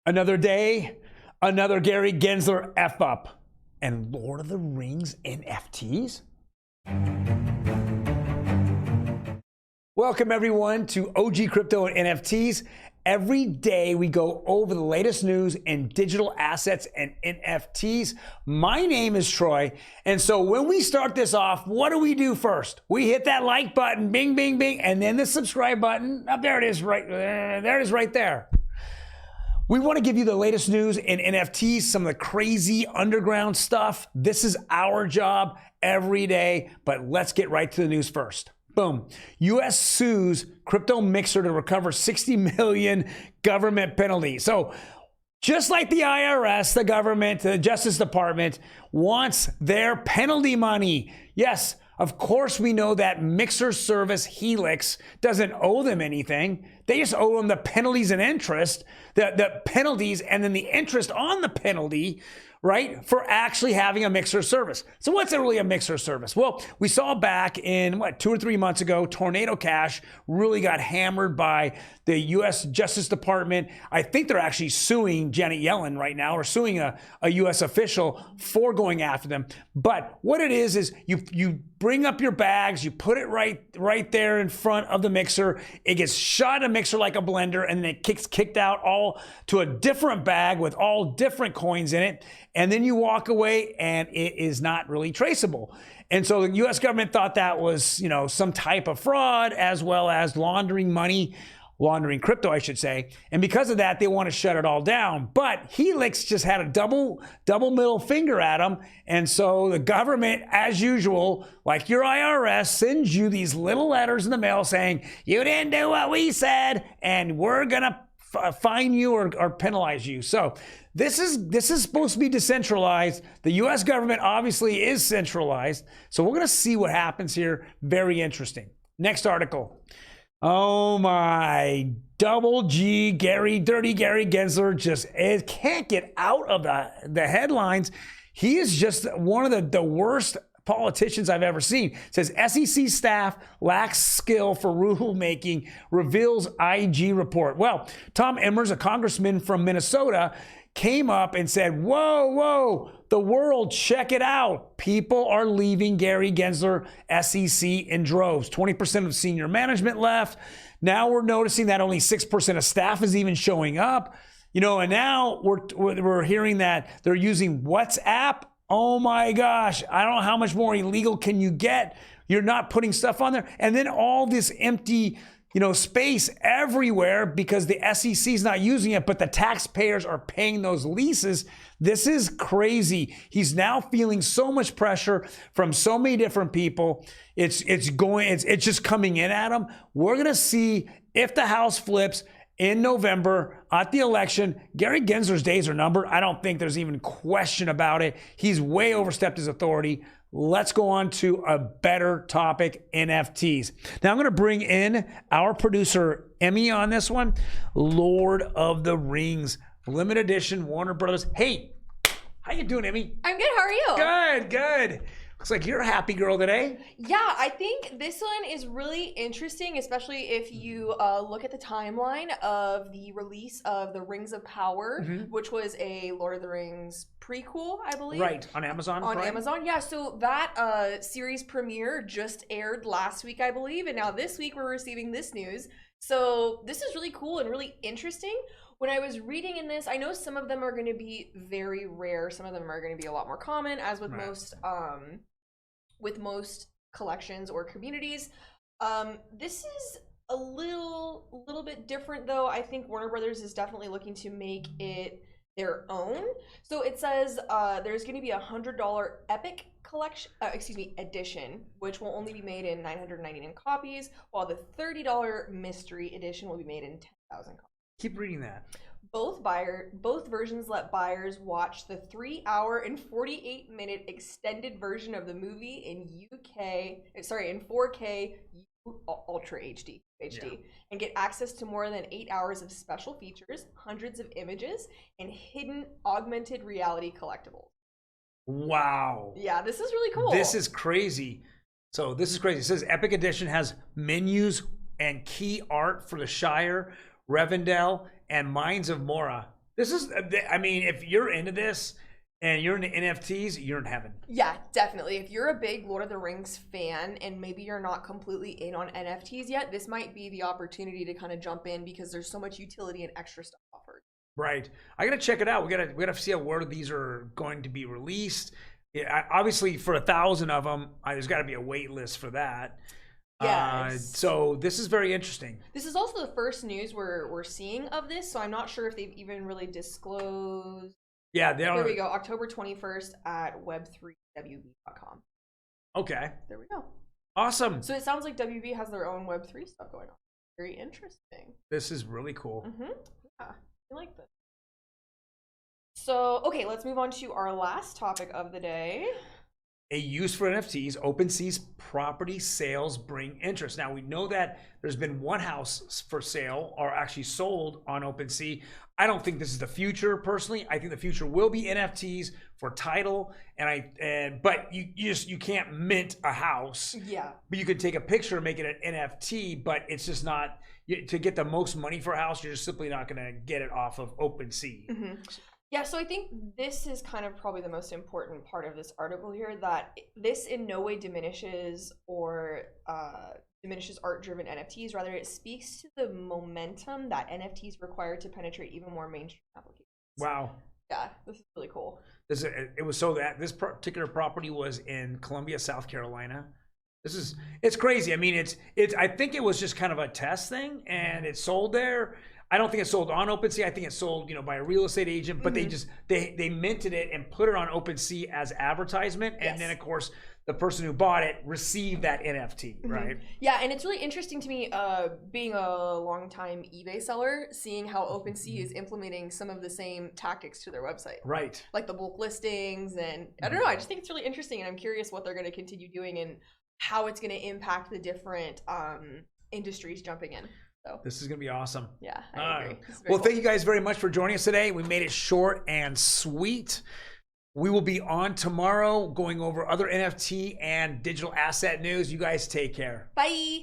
Another day, another Gary Gensler F up. And Lord of the Rings NFTs? Welcome everyone to OG Crypto and NFTs. Every day we go over the latest news in digital assets and NFTs. My name is Troy. And so when we start this off, what do we do first? We hit that like button, bing, bing, bing, and then the subscribe button. Oh, there it is right there. There it is right there. We want to give you the latest news in NFTs, some of the crazy underground stuff. This is our job every day, but let's get right to the news first. Boom. U.S. sues crypto mixer to recover 60 million government penalty. So just like the IRS, the government, the Justice Department wants their penalty money. Yes, of course we know that mixer service Helix doesn't owe them anything. They just owe them the penalties and interest, the penalties and then the interest on the penalty, right, for actually having a mixer service. So what's really a mixer service? Well, we saw back in, 2 or 3 months ago, Tornado Cash really got hammered by the U.S. Justice Department. I think they're actually suing Janet Yellen right now, or suing a U.S. official for going after them. But what it is you bring up your bags, you put it right there in front of the mixer. It gets shot in a mixer like a blender, and then it gets kicked out all to a different bag with all different coins in it. And then you walk away and it is not really traceable. And so the US government thought that was, some type of fraud, as well as laundering crypto, I should say. And because of that, they want to shut it all down. But Helix just had a double middle finger at them. And so the government, as usual, like your IRS, sends you these little letters in the mail saying, you didn't do what we said, and we're going to fine you or penalize you. So this is supposed to be decentralized. The US government obviously is centralized. So we're going to see what happens here. Very interesting. Next article. Oh my, Dirty Gary Gensler can't get out of the headlines. He is just one of the worst politicians I've ever seen. It says SEC staff lacks skill for rulemaking, reveals IG report. Well, Tom Emmers, a congressman from Minnesota, came up and said, whoa, the world, check it out. People are leaving Gary Gensler SEC in droves. 20% of senior management left. Now we're noticing that only 6% of staff is even showing up. And now we're hearing that they're using WhatsApp. Oh my gosh, I don't know how much more illegal can you get. You're not putting stuff on there. And then all this empty space everywhere because the SEC is not using it, but the taxpayers are paying those leases. This is crazy. He's now feeling so much pressure from so many different people. It's just coming in at him. We're gonna see if the House flips in November at the election. Gary Gensler's days are numbered. I don't think there's even question about it. He's way overstepped his authority. Let's go on to a better topic, NFTs. Now I'm going to bring in our producer, Emmy, on this one. Lord of the Rings, limited edition, Warner Brothers. Hey, how you doing, Emmy? I'm good. How are you? Good. Looks like you're a happy girl today. Yeah, I think this one is really interesting, especially if you look at the timeline of the release of the Rings of Power, which was a Lord of the Rings prequel, I believe. Right, on Amazon. Amazon, yeah. So that series premiere just aired last week, I believe, and now this week we're receiving this news. So this is really cool and really interesting. When I was reading in this, I know some of them are going to be very rare. Some of them are going to be a lot more common, as with most collections or communities. This is a little bit different, though. I think Warner Brothers is definitely looking to make it their own. So it says there's going to be $100 Epic collection, edition, which will only be made in 999 copies, while the $30 Mystery Edition will be made in 10,000 copies. Keep reading that. Both versions let buyers watch the 3-hour and 48-minute extended version of the movie in 4K Ultra HD, and get access to more than 8 hours of special features, hundreds of images, and hidden augmented reality collectibles. Wow. Yeah, this is really cool. This is crazy. So this is crazy. It says Epic Edition has menus and key art for the Shire, Rivendell, and Mines of Moria. This is, I mean, if you're into this and you're into NFTs, you're in heaven. Yeah, definitely. If you're a big Lord of the Rings fan and maybe you're not completely in on NFTs yet, this might be the opportunity to kind of jump in because there's so much utility and extra stuff offered. Right. I gotta check it out. We gotta see where these are going to be released. Yeah, obviously for 1,000 of them, there's got to be a wait list for that. Yes. So this is very interesting. This is also the first news we're seeing of this, so I'm not sure if they've even really disclosed. Yeah, they There we go. October 21st at web3wb.com. Okay. There we go. Awesome. So it sounds like WB has their own Web3 stuff going on. Very interesting. This is really cool. Yeah, I like this. So, okay, let's move on to our last topic of the day. A use for NFTs, Opensea's property sales bring interest. Now, we know that there's been one house for sale or actually sold on Opensea. I don't think this is the future, personally. I think the future will be NFTs for title, but you can't mint a house. Yeah. But you could take a picture and make it an NFT, but it's just not, to get the most money for a house, you're just simply not going to get it off of Opensea. Mm-hmm. Yeah, so I think this is kind of probably the most important part of this article here, that this in no way diminishes art-driven NFTs. Rather, it speaks to the momentum that NFTs require to penetrate even more mainstream applications. Wow. Yeah, this is really cool. It was so that this particular property was in Columbia, South Carolina. It's crazy. I mean, I think it was just kind of a test thing, and it sold there. I don't think it sold on Opensea. I think it sold, by a real estate agent, but they minted it and put it on Opensea as advertisement. And then of course the person who bought it received that NFT, right? Yeah, and it's really interesting to me, being a longtime eBay seller, seeing how Opensea is implementing some of the same tactics to their website. Right. Like the bulk listings, and I don't know, I just think it's really interesting, and I'm curious what they're going to continue doing and how it's going to impact the different industries jumping in. So this is going to be awesome. Yeah, I agree. Well, thank you guys very much for joining us today. We made it short and sweet. We will be on tomorrow going over other NFT and digital asset news. You guys take care. Bye.